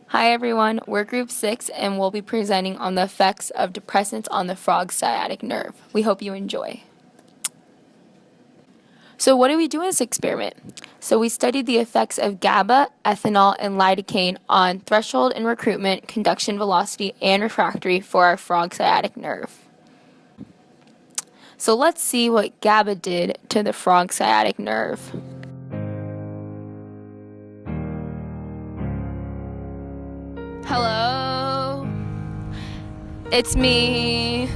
Hi everyone, we're group 6 and we'll be presenting on the effects of depressants on the frog's sciatic nerve. We hope you enjoy. So what did we do in this experiment? So we studied the effects of GABA, ethanol, and lidocaine on threshold and recruitment, conduction velocity, and refractory for our frog sciatic nerve. So let's see what GABA did to the frog sciatic nerve. Hello, it's me.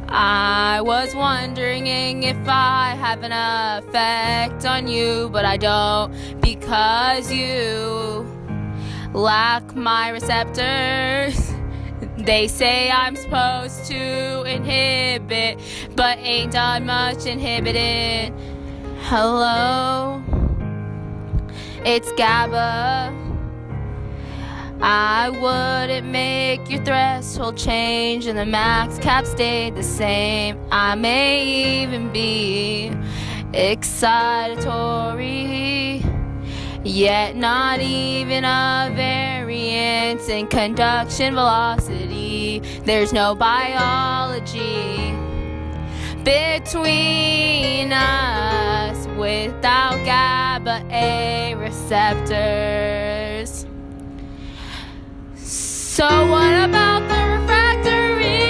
I was wondering if I have an effect on you, but I don't because you lack my receptors. They say I'm supposed to inhibit, but ain't done much inhibiting. Hello, it's GABA. I wouldn't make your threshold change and the max cap stayed the same. I may even be excitatory, yet not even a variance in conduction velocity. There's no biology between us without GABA A receptors. So what about the refractory?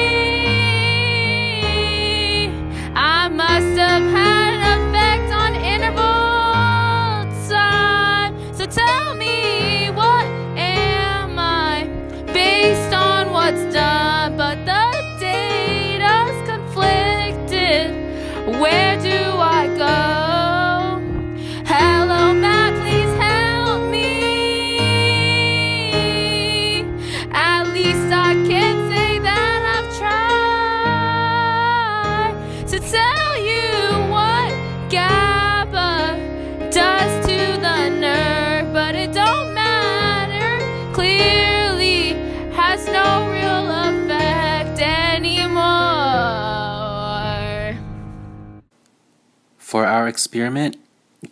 I must have had an effect on interval time. So tell me, what am I based on what's done? But the data's conflicted. Where do I go? Hello, Matt, please help me. At least I can say that I've tried to tell you what GABA does to the nerve, but it don't matter. Clearly has no real effect anymore. For our experiment,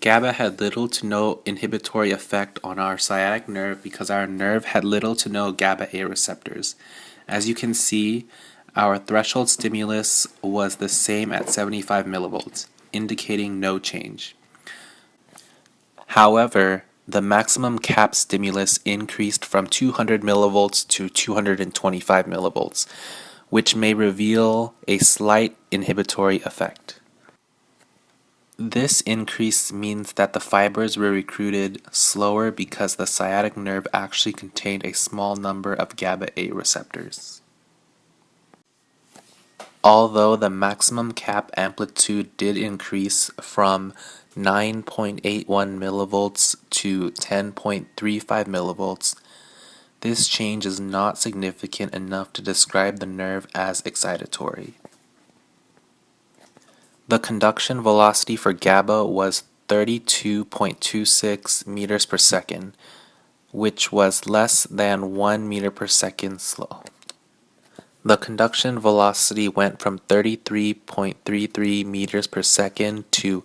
GABA had little to no inhibitory effect on our sciatic nerve because our nerve had little to no GABA A receptors. As you can see, our threshold stimulus was the same at 75 millivolts, indicating no change. However, the maximum cap stimulus increased from 200 millivolts to 225 millivolts, which may reveal a slight inhibitory effect. This increase means that the fibers were recruited slower because the sciatic nerve actually contained a small number of GABA A receptors. Although the maximum cap amplitude did increase from 9.81 millivolts to 10.35 millivolts, this change is not significant enough to describe the nerve as excitatory. The conduction velocity for GABA was 32.26 meters per second, which was less than 1 meter per second slow. The conduction velocity went from 33.33 meters per second to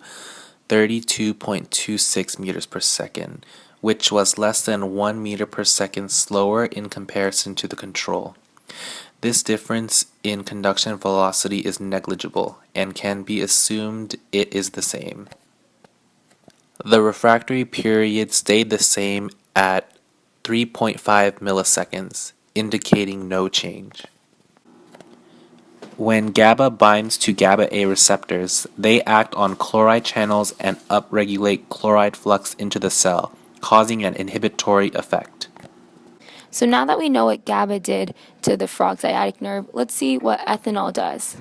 32.26 meters per second, which was less than 1 meter per second slower in comparison to the control. This difference in conduction velocity is negligible and can be assumed it is the same. The refractory period stayed the same at 3.5 milliseconds, indicating no change. When GABA binds to GABA A receptors, they act on chloride channels and upregulate chloride flux into the cell, causing an inhibitory effect. So now that we know what GABA did to the frog sciatic nerve, let's see what ethanol does.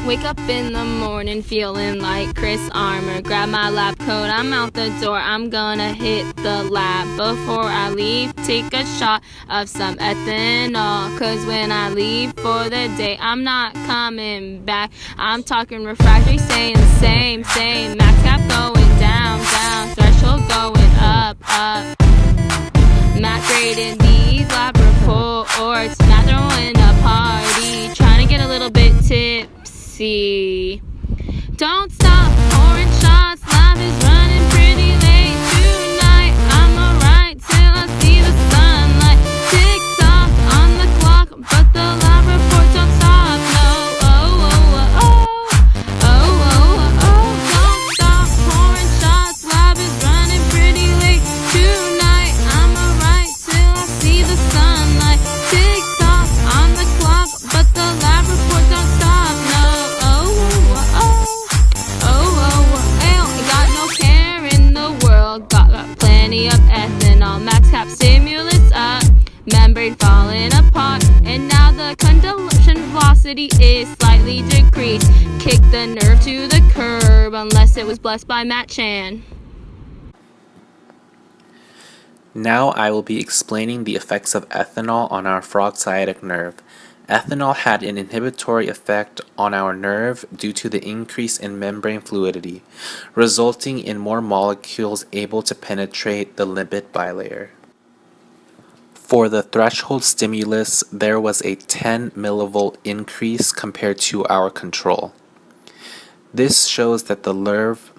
Wake up in the morning feeling like Chris Armor. Grab my lab coat, I'm out the door. I'm gonna hit the lab. Before I leave, take a shot of some ethanol. Cause when I leave for the day, I'm not coming back. I'm talking refractory, saying the same. Max cap going down. Threshold going up. Matt grading these lab reports. Matt throwing a party. Trying to get a little bit tipsy. Don't stop, orange shots, lab is running. membrane falling apart, and now the conduction velocity is slightly decreased. Kick the nerve to the curb unless it was blessed by Matt Chan. Now I will be explaining the effects of ethanol on our frog sciatic nerve. Ethanol had an inhibitory effect on our nerve due to the increase in membrane fluidity, resulting in more molecules able to penetrate the lipid bilayer. For the threshold stimulus, there was a 10 millivolt increase compared to our control. This shows that the nerve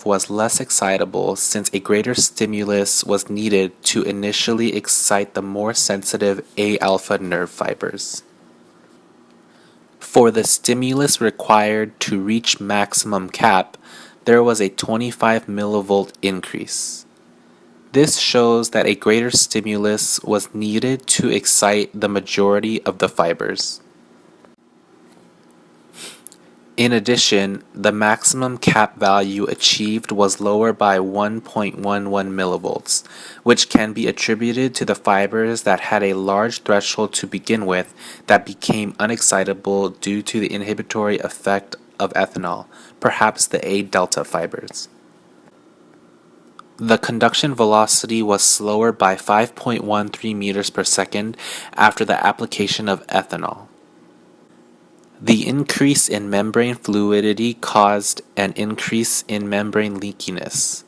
was less excitable since a greater stimulus was needed to initially excite the more sensitive A-alpha nerve fibers. For the stimulus required to reach maximum cap, there was a 25 millivolt increase. This shows that a greater stimulus was needed to excite the majority of the fibers. In addition, the maximum cap value achieved was lower by 1.11 millivolts, which can be attributed to the fibers that had a large threshold to begin with that became unexcitable due to the inhibitory effect of ethanol, perhaps the A delta fibers. The conduction velocity was slower by 5.13 meters per second after the application of ethanol. The increase in membrane fluidity caused an increase in membrane leakiness.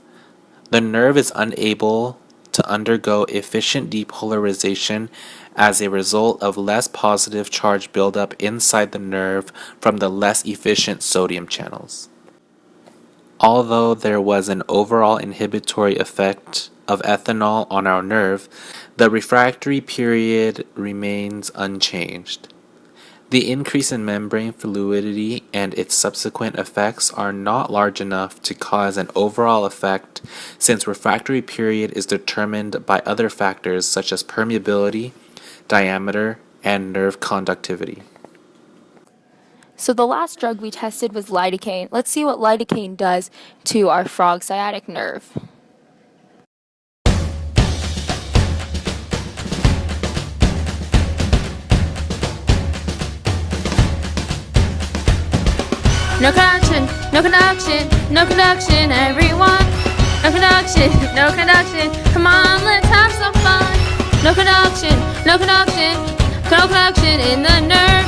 The nerve is unable to undergo efficient depolarization as a result of less positive charge buildup inside the nerve from the less efficient sodium channels. Although there was an overall inhibitory effect of ethanol on our nerve, the refractory period remains unchanged. The increase in membrane fluidity and its subsequent effects are not large enough to cause an overall effect, since refractory period is determined by other factors such as permeability, diameter, and nerve conductivity. So the last drug we tested was lidocaine. Let's see what lidocaine does to our frog sciatic nerve. No conduction, no conduction, no conduction, everyone. No conduction, no conduction, come on, let's have some fun. No conduction, no conduction, no conduction in the nerve.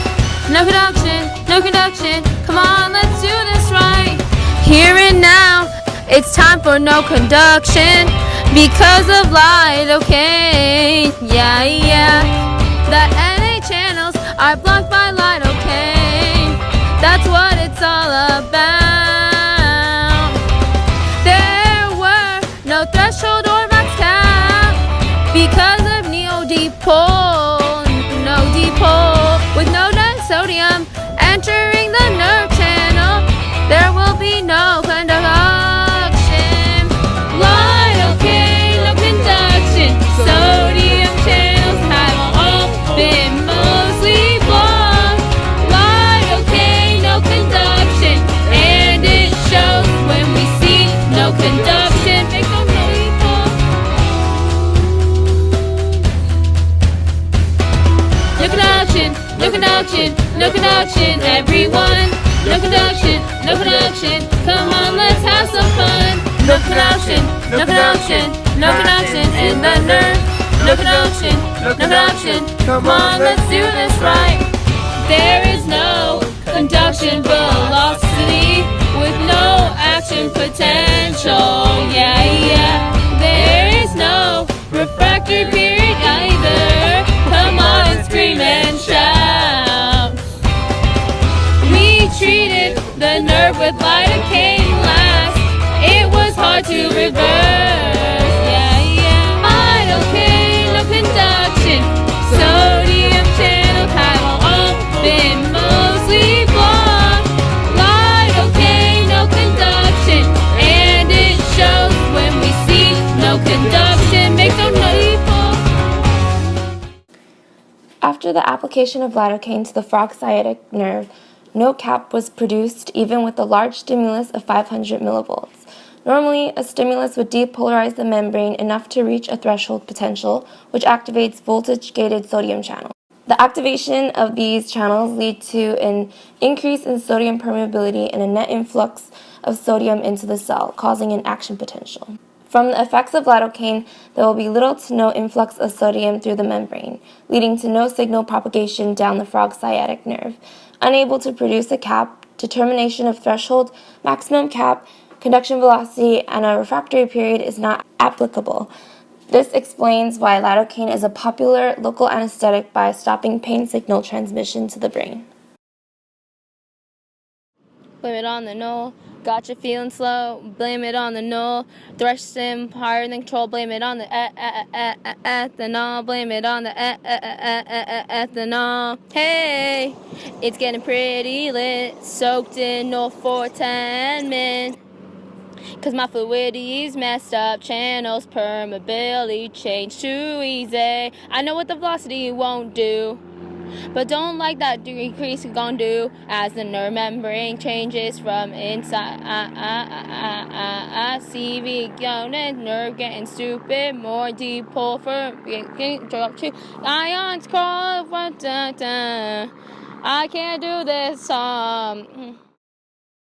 No conduction, come on, let's do this right. Here and now, it's time for no conduction because of lidocaine. Yeah. The NA channels are blocked by lidocaine. That's what it's all about. There were no threshold or max cap because of neodipole. No dipole with no sodium entering the nerve channel. There will be no conduction. Lidocaine, no conduction. Sodium channels have all been mostly blocked. Lidocaine, no conduction, and it shows when we see no conduction. Make them no conduction, everyone. No conduction, come on, let's have some fun. No conduction in the nerve. No conduction, come on, let's do this right. There is no conduction velocity with no action potential. Yeah. There is no refractory period either. Come on, scream and shout. We treated the nerve with lidocaine last. It was hard to reverse. Yeah. Lidocaine, no conduction. Sodium channels have all been mostly blocked. Lidocaine, no conduction, and it shows when we see no conduction. Make them know. After the application of lidocaine to the frog sciatic nerve, no cap was produced even with a large stimulus of 500 millivolts. Normally, a stimulus would depolarize the membrane enough to reach a threshold potential, which activates voltage-gated sodium channels. The activation of these channels lead to an increase in sodium permeability and a net influx of sodium into the cell, causing an action potential. From the effects of lidocaine, there will be little to no influx of sodium through the membrane, leading to no signal propagation down the frog's sciatic nerve. Unable to produce a cap, determination of threshold, maximum cap, conduction velocity, and a refractory period is not applicable. This explains why lidocaine is a popular local anesthetic by stopping pain signal transmission to the brain. Blame it on the null. Got you feeling slow. Blame it on the null. Thrusting higher than control. Blame it on the ethanol. Blame it on the ethanol. Hey, it's getting pretty lit. Soaked in null for 10 minutes. Cause my fluidity's messed up, channels permeability change too easy. I know what the velocity won't do, but don't like that decrease gon' do as the nerve membrane changes from inside. CV going nerve getting stupid, more dipole for getting drop to ions crawl. I can't do this.